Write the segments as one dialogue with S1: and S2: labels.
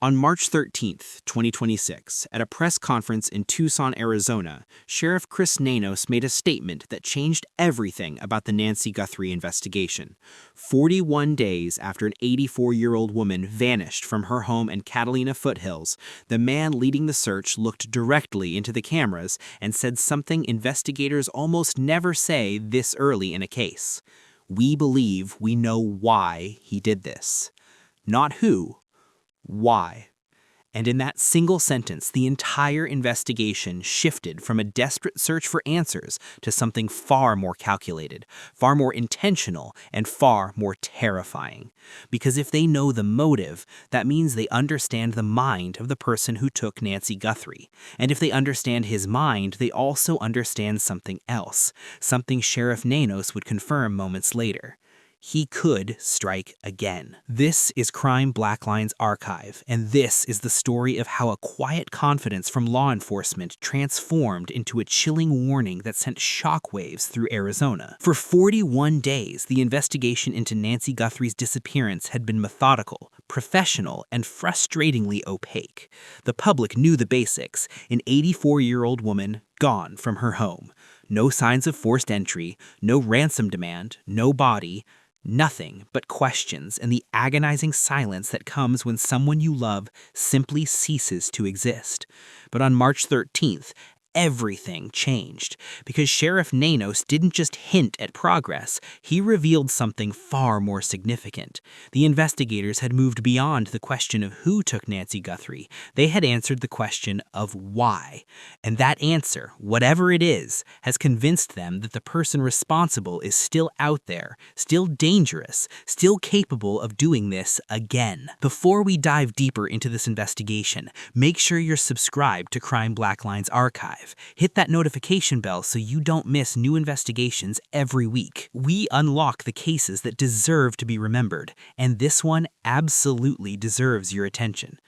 S1: On March 13th, 2026, at a press conference in Tucson, Arizona, Sheriff Chris Nanos made a statement that changed everything about the Nancy Guthrie investigation. 41 days after an 84-year-old woman vanished from her home in Catalina foothills, the man leading the search looked directly into the cameras and said something investigators almost never say this early in a case. "We believe we know why he did this." Not who, why. And in that single sentence, the entire investigation shifted from a desperate search for answers to something far more calculated, far more intentional, and far more terrifying. Because if they know the motive, that means they understand the mind of the person who took Nancy Guthrie. And if they understand his mind, they also understand something else, something Sheriff Nanos would confirm moments later. He could strike again. This is Crime Blackline's archive, and this is the story of how a quiet confidence from law enforcement transformed into a chilling warning that sent shockwaves through Arizona. For 41 days, the investigation into Nancy Guthrie's disappearance had been methodical, professional, and frustratingly opaque. The public knew the basics: an 84-year-old woman gone from her home. No signs of forced entry, no ransom demand, no body. Nothing but questions and the agonizing silence that comes when someone you love simply ceases to exist. But on March 13th, everything changed, because Sheriff Nanos didn't just hint at progress, he revealed something far more significant. The investigators had moved beyond the question of who took Nancy Guthrie. They had answered the question of why. And that answer, whatever it is, has convinced them that the person responsible is still out there, still dangerous, still capable of doing this again. Before we dive deeper into this investigation, make sure you're subscribed to Crime Blackline's archive. Hit that notification bell so you don't miss new investigations every week. We unlock the cases that deserve to be remembered, and this one absolutely deserves your attention.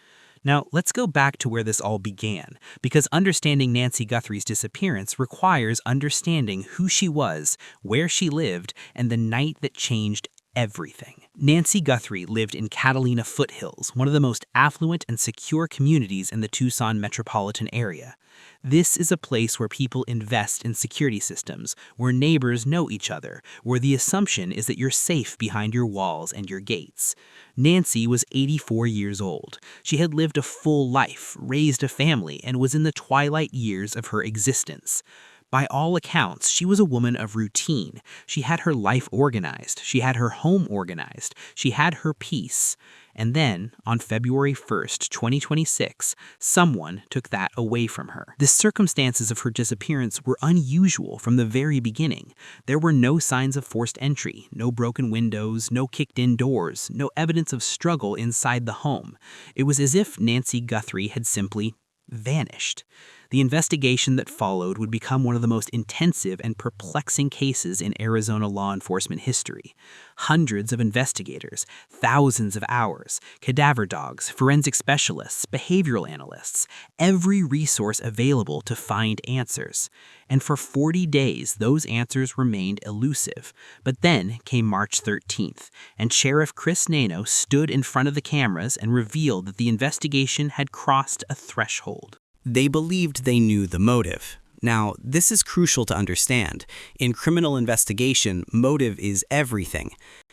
S1: Now, let's go back to where this all began, because understanding Nancy Guthrie's disappearance requires understanding who she was, where she lived, and the night that changed everything. Nancy Guthrie lived in Catalina foothills, one of the most affluent and secure communities in the Tucson metropolitan area. This is a place where people invest in security systems, where neighbors know each other, where the assumption is that you're safe behind your walls and your gates. Nancy was 84 years old. She had lived a full life, raised a family, and was in the twilight years of her existence. By all accounts, she was a woman of routine. She had her life organized. She had her home organized. She had her peace. And then, on February 1st, 2026, someone took that away from her. The circumstances of her disappearance were unusual from the very beginning. There were no signs of forced entry, no broken windows, no kicked-in doors, no evidence of struggle inside the home. It was as if Nancy Guthrie had simply vanished. The investigation that followed would become one of the most intensive and perplexing cases in Arizona law enforcement history. Hundreds of investigators, thousands of hours, cadaver dogs, forensic specialists, behavioral analysts, every resource available to find answers. And for 40 days, those answers remained elusive. But then came March 13th, and Sheriff Chris Nanos stood in front of the cameras and revealed that the investigation had crossed a threshold. They believed they knew the motive. Now, this is crucial to understand. In criminal investigation, motive is everything.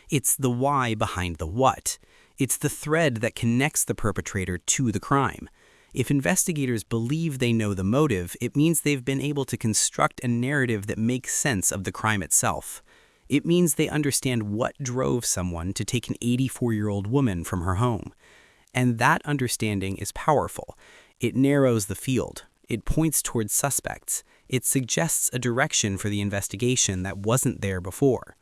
S1: It's the why behind the what. It's the thread that connects the perpetrator to the crime. If investigators believe they know the motive, it means they've been able to construct a narrative that makes sense of the crime itself. It means they understand what drove someone to take an 84-year-old woman from her home. And that understanding is powerful. It narrows the field. It points towards suspects. It suggests a direction for the investigation that wasn't there before.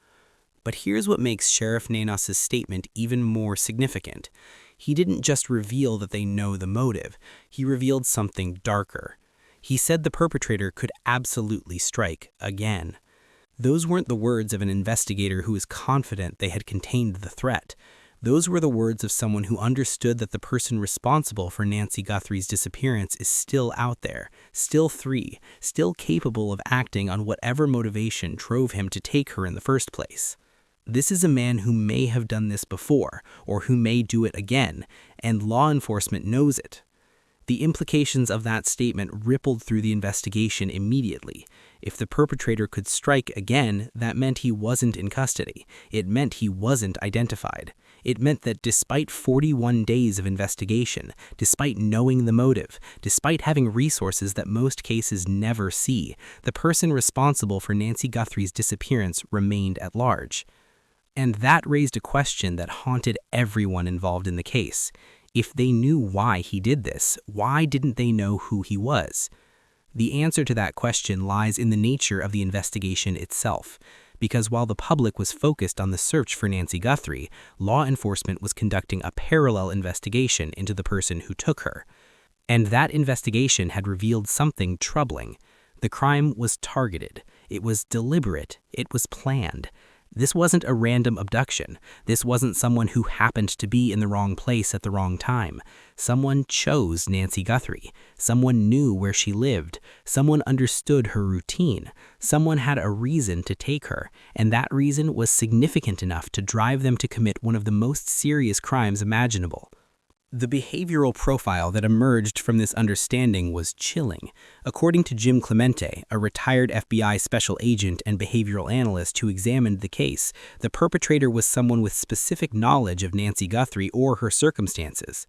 S1: But here's what makes Sheriff Nanos' statement even more significant. He didn't just reveal that they know the motive. He revealed something darker. He said the perpetrator could absolutely strike again. Those weren't the words of an investigator who was confident they had contained the threat. Those were the words of someone who understood that the person responsible for Nancy Guthrie's disappearance is still out there, still free, still capable of acting on whatever motivation drove him to take her in the first place. This is a man who may have done this before, or who may do it again, and law enforcement knows it. The implications of that statement rippled through the investigation immediately. If the perpetrator could strike again, that meant he wasn't in custody. It meant he wasn't identified. It meant that despite 41 days of investigation, despite knowing the motive, despite having resources that most cases never see, the person responsible for Nancy Guthrie's disappearance remained at large. And that raised a question that haunted everyone involved in the case. If they knew why he did this, why didn't they know who he was? The answer to that question lies in the nature of the investigation itself, because while the public was focused on the search for Nancy Guthrie, law enforcement was conducting a parallel investigation into the person who took her. And that investigation had revealed something troubling. The crime was targeted. It was deliberate. It was planned. This wasn't a random abduction. This wasn't someone who happened to be in the wrong place at the wrong time. Someone chose Nancy Guthrie. Someone knew where she lived. Someone understood her routine. Someone had a reason to take her, and that reason was significant enough to drive them to commit one of the most serious crimes imaginable. The behavioral profile that emerged from this understanding was chilling. According to Jim Clemente, a retired FBI special agent and behavioral analyst who examined the case, the perpetrator was someone with specific knowledge of Nancy Guthrie or her circumstances.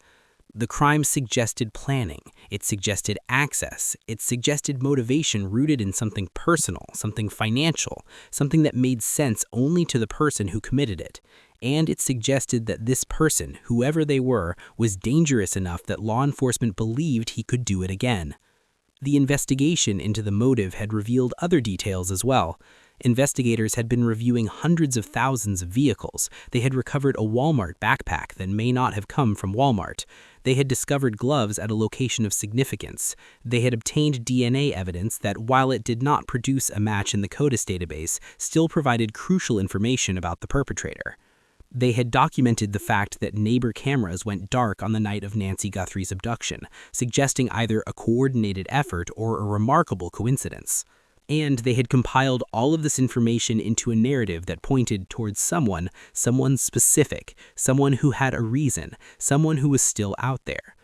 S1: The crime suggested planning, it suggested access, it suggested motivation rooted in something personal, something financial, something that made sense only to the person who committed it. And it suggested that this person, whoever they were, was dangerous enough that law enforcement believed he could do it again. The investigation into the motive had revealed other details as well. Investigators had been reviewing hundreds of thousands of vehicles. They had recovered a Walmart backpack that may not have come from Walmart. They had discovered gloves at a location of significance. They had obtained DNA evidence that, while it did not produce a match in the CODIS database, still provided crucial information about the perpetrator. They had documented the fact that neighbor cameras went dark on the night of Nancy Guthrie's abduction, suggesting either a coordinated effort or a remarkable coincidence. And they had compiled all of this information into a narrative that pointed towards someone specific, someone who had a reason, someone who was still out there.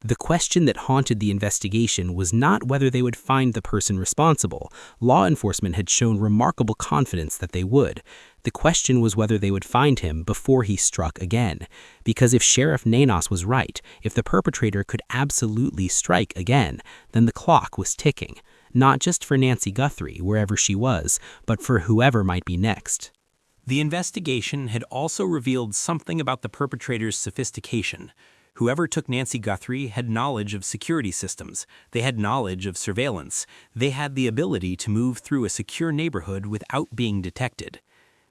S1: The question that haunted the investigation was not whether they would find the person responsible. Law enforcement had shown remarkable confidence that they would. The question was whether they would find him before he struck again. Because if Sheriff Nanos was right, if the perpetrator could absolutely strike again, then the clock was ticking. Not just for Nancy Guthrie, wherever she was, but for whoever might be next. The investigation had also revealed something about the perpetrator's sophistication. Whoever took Nancy Guthrie had knowledge of security systems. They had knowledge of surveillance. They had the ability to move through a secure neighborhood without being detected.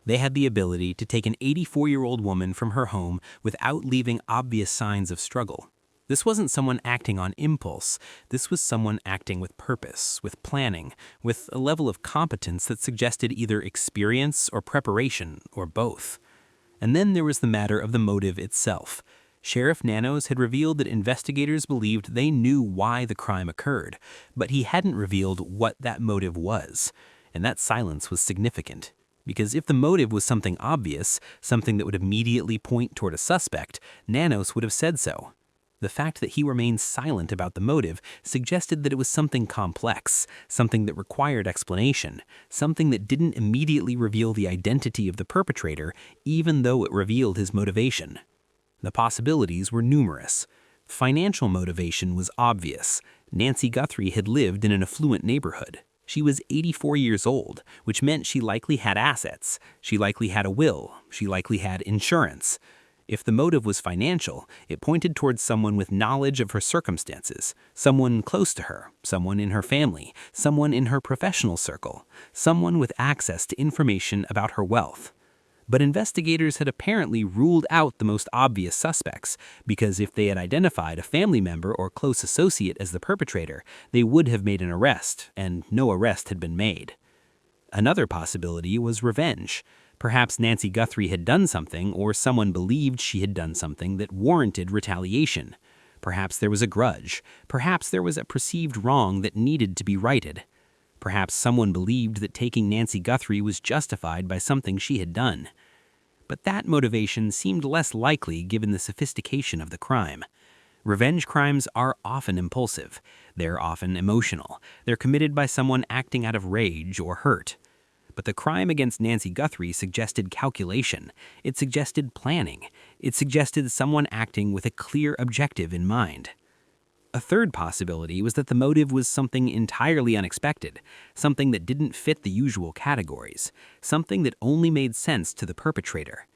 S1: They had the ability to take an 84-year-old woman from her home without leaving obvious signs of struggle. This wasn't someone acting on impulse. This was someone acting with purpose, with planning, with a level of competence that suggested either experience or preparation, or both. And then there was the matter of the motive itself. Sheriff Nanos had revealed that investigators believed they knew why the crime occurred, but he hadn't revealed what that motive was. And that silence was significant. Because if the motive was something obvious, something that would immediately point toward a suspect, Nanos would have said so. The fact that he remained silent about the motive suggested that it was something complex, something that required explanation, something that didn't immediately reveal the identity of the perpetrator, even though it revealed his motivation. The possibilities were numerous. Financial motivation was obvious. Nancy Guthrie had lived in an affluent neighborhood. She was 84 years old, which meant she likely had assets. She likely had a will. She likely had insurance. If the motive was financial, it pointed towards someone with knowledge of her circumstances, someone close to her, someone in her family, someone in her professional circle, someone with access to information about her wealth. But investigators had apparently ruled out the most obvious suspects, because if they had identified a family member or close associate as the perpetrator, they would have made an arrest, and no arrest had been made. Another possibility was revenge. Perhaps Nancy Guthrie had done something, or someone believed she had done something that warranted retaliation. Perhaps there was a grudge. Perhaps there was a perceived wrong that needed to be righted. Perhaps someone believed that taking Nancy Guthrie was justified by something she had done. but that motivation seemed less likely given the sophistication of the crime. Revenge crimes are often impulsive. They're often emotional. They're committed by someone acting out of rage or hurt. But the crime against Nancy Guthrie suggested calculation. It suggested planning. It suggested someone acting with a clear objective in mind. A third possibility was that the motive was something entirely unexpected, something that didn't fit the usual categories, something that only made sense to the perpetrator.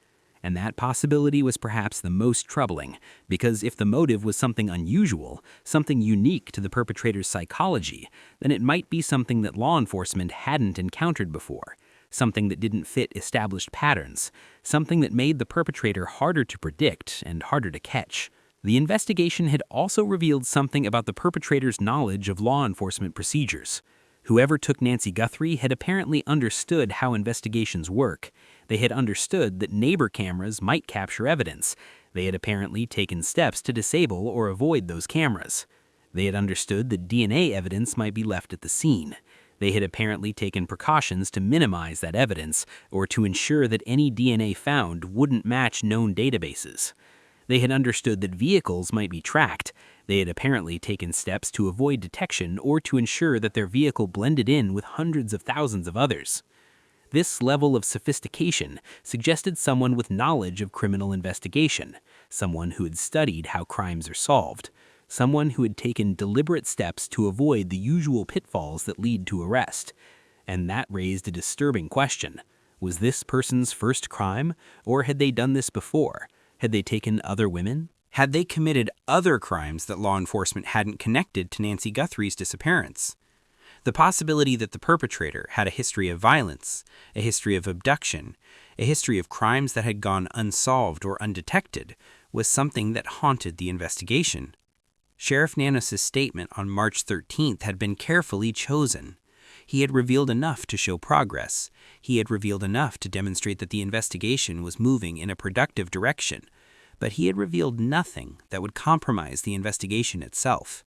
S1: And that possibility was perhaps the most troubling, because if the motive was something unusual, something unique to the perpetrator's psychology, then it might be something that law enforcement hadn't encountered before, something that didn't fit established patterns, something that made the perpetrator harder to predict and harder to catch. The investigation had also revealed something about the perpetrator's knowledge of law enforcement procedures. Whoever took Nancy Guthrie had apparently understood how investigations work. They had understood that neighbor cameras might capture evidence. They had apparently taken steps to disable or avoid those cameras. They had understood that DNA evidence might be left at the scene. They had apparently taken precautions to minimize that evidence or to ensure that any DNA found wouldn't match known databases. They had understood that vehicles might be tracked. They had apparently taken steps to avoid detection or to ensure that their vehicle blended in with hundreds of thousands of others. This level of sophistication suggested someone with knowledge of criminal investigation, someone who had studied how crimes are solved, someone who had taken deliberate steps to avoid the usual pitfalls that lead to arrest. And that raised a disturbing question. Was this person's first crime, or had they done this before? Had they taken other women? Had they committed other crimes that law enforcement hadn't connected to Nancy Guthrie's disappearance? The possibility that the perpetrator had a history of violence, a history of abduction, a history of crimes that had gone unsolved or undetected was something that haunted the investigation. Sheriff Nanos' statement on March 13th had been carefully chosen. He had revealed enough to show progress. He had revealed enough to demonstrate that the investigation was moving in a productive direction. But he had revealed nothing that would compromise the investigation itself.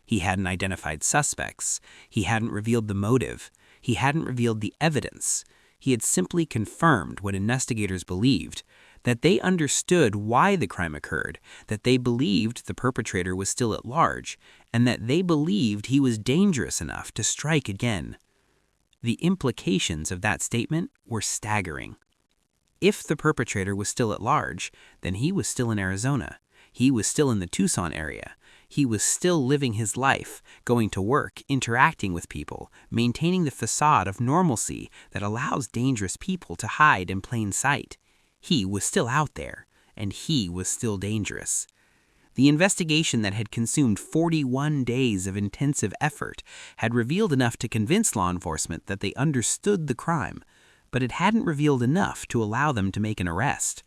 S1: He hadn't identified suspects. He hadn't revealed the motive. He hadn't revealed the evidence. He had simply confirmed what investigators believed, that they understood why the crime occurred, that they believed the perpetrator was still at large, and that they believed he was dangerous enough to strike again. The implications of that statement were staggering. If the perpetrator was still at large, then he was still in Arizona. He was still in the Tucson area. He was still living his life, going to work, interacting with people, maintaining the facade of normalcy that allows dangerous people to hide in plain sight. He was still out there, and he was still dangerous. The investigation that had consumed 41 days of intensive effort had revealed enough to convince law enforcement that they understood the crime, but it hadn't revealed enough to allow them to make an arrest.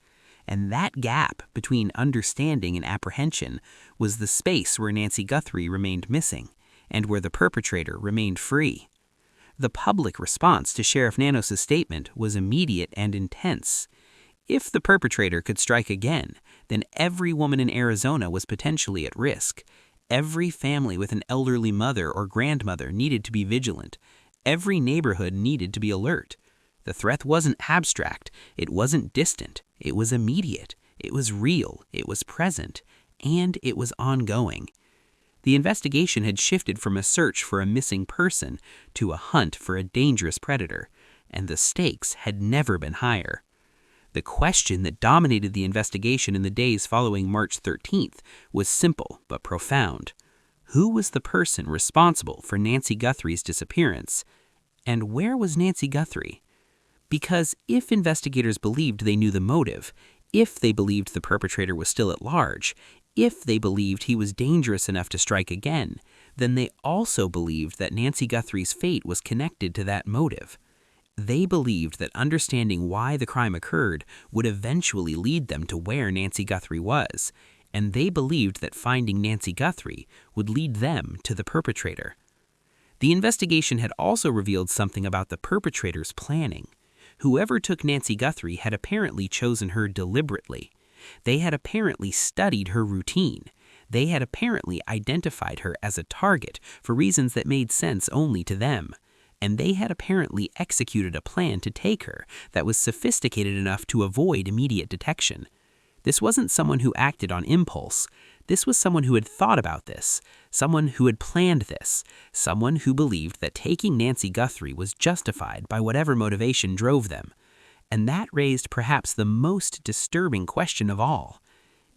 S1: And that gap between understanding and apprehension was the space where Nancy Guthrie remained missing, and where the perpetrator remained free. The public response to Sheriff Nanos' statement was immediate and intense. If the perpetrator could strike again, then every woman in Arizona was potentially at risk. Every family with an elderly mother or grandmother needed to be vigilant. Every neighborhood needed to be alert. The threat wasn't abstract. It wasn't distant. It was immediate. It was real. It was present. And it was ongoing. The investigation had shifted from a search for a missing person to a hunt for a dangerous predator, and the stakes had never been higher. The question that dominated the investigation in the days following March 13th was simple but profound. Who was the person responsible for Nancy Guthrie's disappearance? And where was Nancy Guthrie? Because if investigators believed they knew the motive, if they believed the perpetrator was still at large, if they believed he was dangerous enough to strike again, then they also believed that Nancy Guthrie's fate was connected to that motive. They believed that understanding why the crime occurred would eventually lead them to where Nancy Guthrie was, and they believed that finding Nancy Guthrie would lead them to the perpetrator. The investigation had also revealed something about the perpetrator's planning. Whoever took Nancy Guthrie had apparently chosen her deliberately. They had apparently studied her routine. They had apparently identified her as a target for reasons that made sense only to them. and they had apparently executed a plan to take her that was sophisticated enough to avoid immediate detection. This wasn't someone who acted on impulse. This was someone who had thought about this, someone who had planned this, someone who believed that taking Nancy Guthrie was justified by whatever motivation drove them. And that raised perhaps the most disturbing question of all.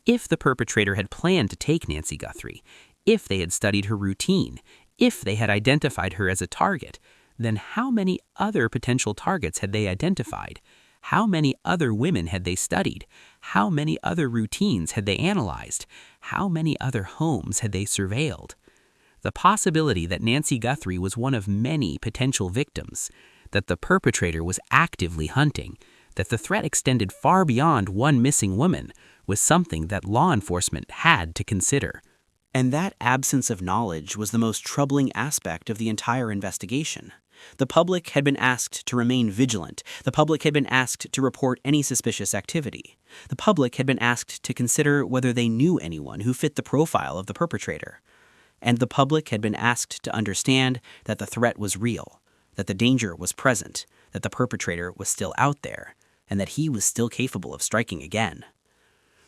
S1: If the perpetrator had planned to take Nancy Guthrie, if they had studied her routine, if they had identified her as a target, then how many other potential targets had they identified? How many other women had they studied? How many other routines had they analyzed? How many other homes had they surveilled? The possibility that Nancy Guthrie was one of many potential victims, that the perpetrator was actively hunting, that the threat extended far beyond one missing woman, was something that law enforcement had to consider. And that absence of knowledge was the most troubling aspect of the entire investigation. The public had been asked to remain vigilant. The public had been asked to report any suspicious activity. The public had been asked to consider whether they knew anyone who fit the profile of the perpetrator. And the public had been asked to understand that the threat was real, that the danger was present, that the perpetrator was still out there, and that he was still capable of striking again.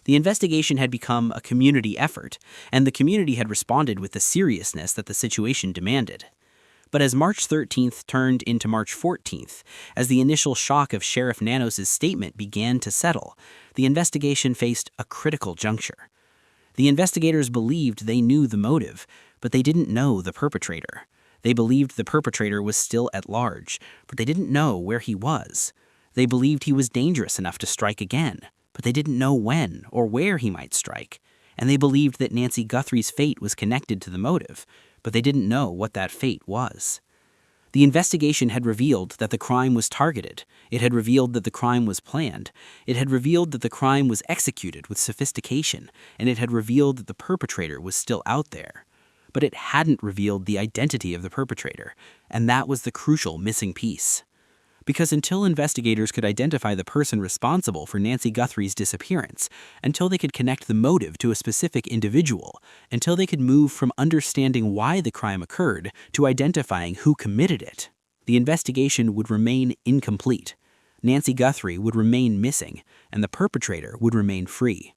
S1: The investigation had become a community effort, and the community had responded with the seriousness that the situation demanded. But as March 13th turned into March 14th, as the initial shock of Sheriff Nanos' statement began to settle, the investigation faced a critical juncture. The investigators believed they knew the motive, but they didn't know the perpetrator. They believed the perpetrator was still at large, but they didn't know where he was. They believed he was dangerous enough to strike again, but they didn't know when or where he might strike. And they believed that Nancy Guthrie's fate was connected to the motive, but they didn't know what that fate was. The investigation had revealed that the crime was targeted. It had revealed that the crime was planned. It had revealed that the crime was executed with sophistication, and it had revealed that the perpetrator was still out there. But it hadn't revealed the identity of the perpetrator, and that was the crucial missing piece. Because until investigators could identify the person responsible for Nancy Guthrie's disappearance, until they could connect the motive to a specific individual, until they could move from understanding why the crime occurred to identifying who committed it, the investigation would remain incomplete. Nancy Guthrie would remain missing, and the perpetrator would remain free.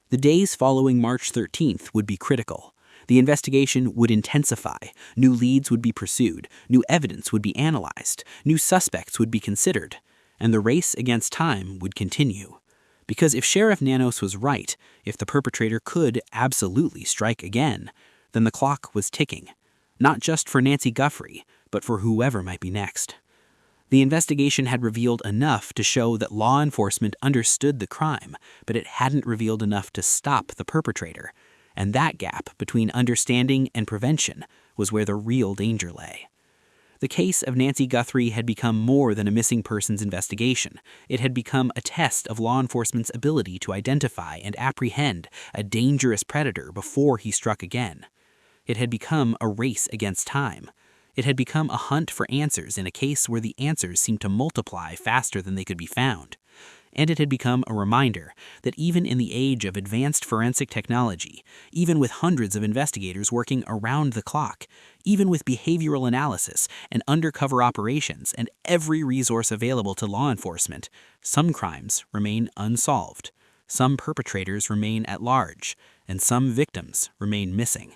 S1: The days following March 13th would be critical. The investigation would intensify, new leads would be pursued, new evidence would be analyzed, new suspects would be considered, and the race against time would continue. Because if Sheriff Nanos was right, if the perpetrator could absolutely strike again, then the clock was ticking, not just for Nancy Guthrie, but for whoever might be next. The investigation had revealed enough to show that law enforcement understood the crime, but it hadn't revealed enough to stop the perpetrator. And that gap between understanding and prevention was where the real danger lay. The case of Nancy Guthrie had become more than a missing persons investigation. It had become a test of law enforcement's ability to identify and apprehend a dangerous predator before he struck again. It had become a race against time. It had become a hunt for answers in a case where the answers seemed to multiply faster than they could be found. And it had become a reminder that even in the age of advanced forensic technology, even with hundreds of investigators working around the clock, even with behavioral analysis and undercover operations and every resource available to law enforcement, some crimes remain unsolved, some perpetrators remain at large, and some victims remain missing.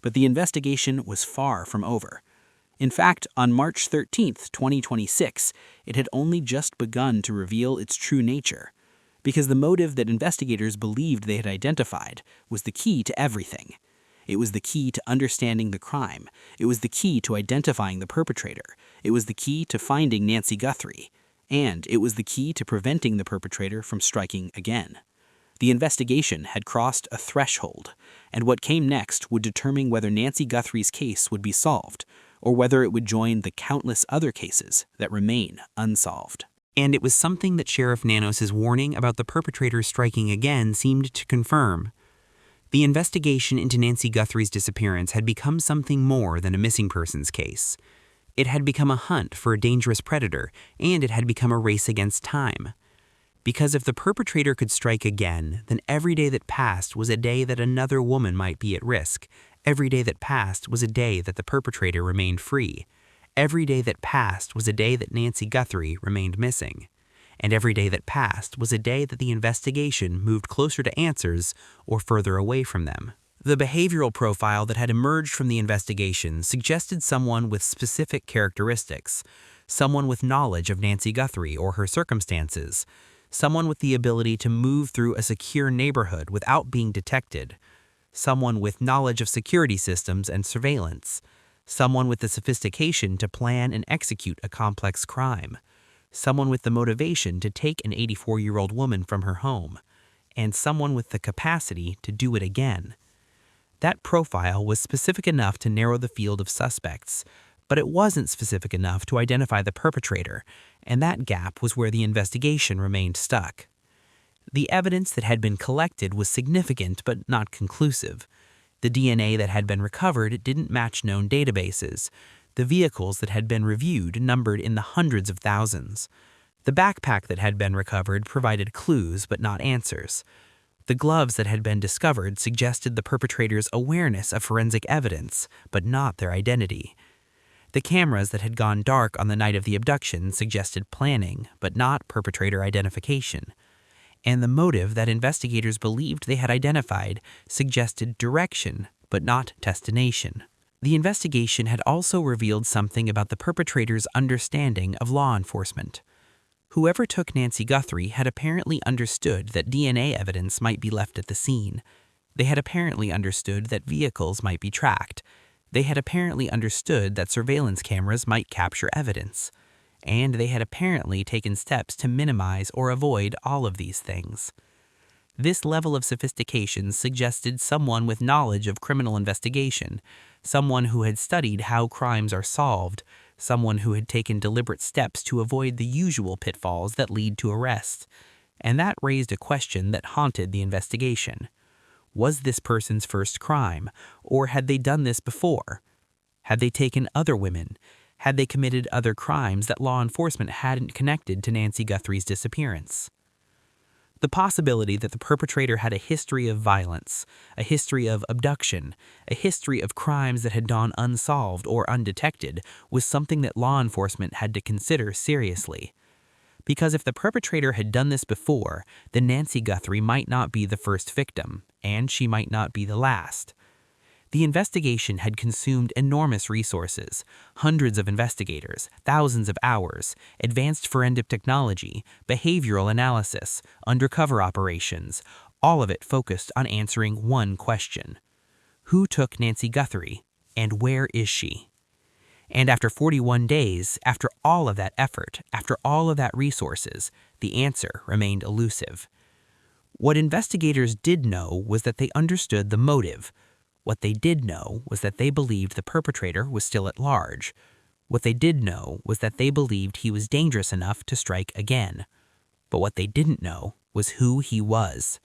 S1: But the investigation was far from over. In fact, on March 13, 2026, it had only just begun to reveal its true nature, because the motive that investigators believed they had identified was the key to everything. It was the key to understanding the crime. It was the key to identifying the perpetrator. It was the key to finding Nancy Guthrie. And it was the key to preventing the perpetrator from striking again. The investigation had crossed a threshold, and what came next would determine whether Nancy Guthrie's case would be solved, or whether it would join the countless other cases that remain unsolved. And it was something that Sheriff Nanos' warning about the perpetrator striking again seemed to confirm. The investigation into Nancy Guthrie's disappearance had become something more than a missing persons case. It had become a hunt for a dangerous predator, and it had become a race against time. Because if the perpetrator could strike again, then every day that passed was a day that another woman might be at risk. Every day that passed was a day that the perpetrator remained free. Every day that passed was a day that Nancy Guthrie remained missing. And every day that passed was a day that the investigation moved closer to answers or further away from them. The behavioral profile that had emerged from the investigation suggested someone with specific characteristics, someone with knowledge of Nancy Guthrie or her circumstances, someone with the ability to move through a secure neighborhood without being detected, someone with knowledge of security systems and surveillance, someone with the sophistication to plan and execute a complex crime, someone with the motivation to take an 84-year-old woman from her home, and someone with the capacity to do it again. That profile was specific enough to narrow the field of suspects, but it wasn't specific enough to identify the perpetrator, and that gap was where the investigation remained stuck. The evidence that had been collected was significant but not conclusive. The DNA that had been recovered didn't match known databases. The vehicles that had been reviewed numbered in the hundreds of thousands. The backpack that had been recovered provided clues but not answers. The gloves that had been discovered suggested the perpetrator's awareness of forensic evidence, but not their identity. The cameras that had gone dark on the night of the abduction suggested planning, but not perpetrator identification. And the motive that investigators believed they had identified suggested direction, but not destination. The investigation had also revealed something about the perpetrator's understanding of law enforcement. Whoever took Nancy Guthrie had apparently understood that DNA evidence might be left at the scene. They had apparently understood that vehicles might be tracked. They had apparently understood that surveillance cameras might capture evidence. And they had apparently taken steps to minimize or avoid all of these things. This level of sophistication suggested someone with knowledge of criminal investigation, someone who had studied how crimes are solved, someone who had taken deliberate steps to avoid the usual pitfalls that lead to arrest. And that raised a question that haunted the investigation. Was this person's first crime, or had they done this before? Had they taken other women? Had they committed other crimes that law enforcement hadn't connected to Nancy Guthrie's disappearance? The possibility that the perpetrator had a history of violence, a history of abduction, a history of crimes that had gone unsolved or undetected was something that law enforcement had to consider seriously. Because if the perpetrator had done this before, then Nancy Guthrie might not be the first victim, and she might not be the last. The investigation had consumed enormous resources, hundreds of investigators, thousands of hours, advanced forensic technology, behavioral analysis, undercover operations, all of it focused on answering one question. Who took Nancy Guthrie, and where is she? And after 41 days, after all of that effort, after all of that resources, the answer remained elusive. What investigators did know was that they understood the motive. What they did know was that they believed the perpetrator was still at large. What they did know was that they believed he was dangerous enough to strike again. But what they didn't know was who he was.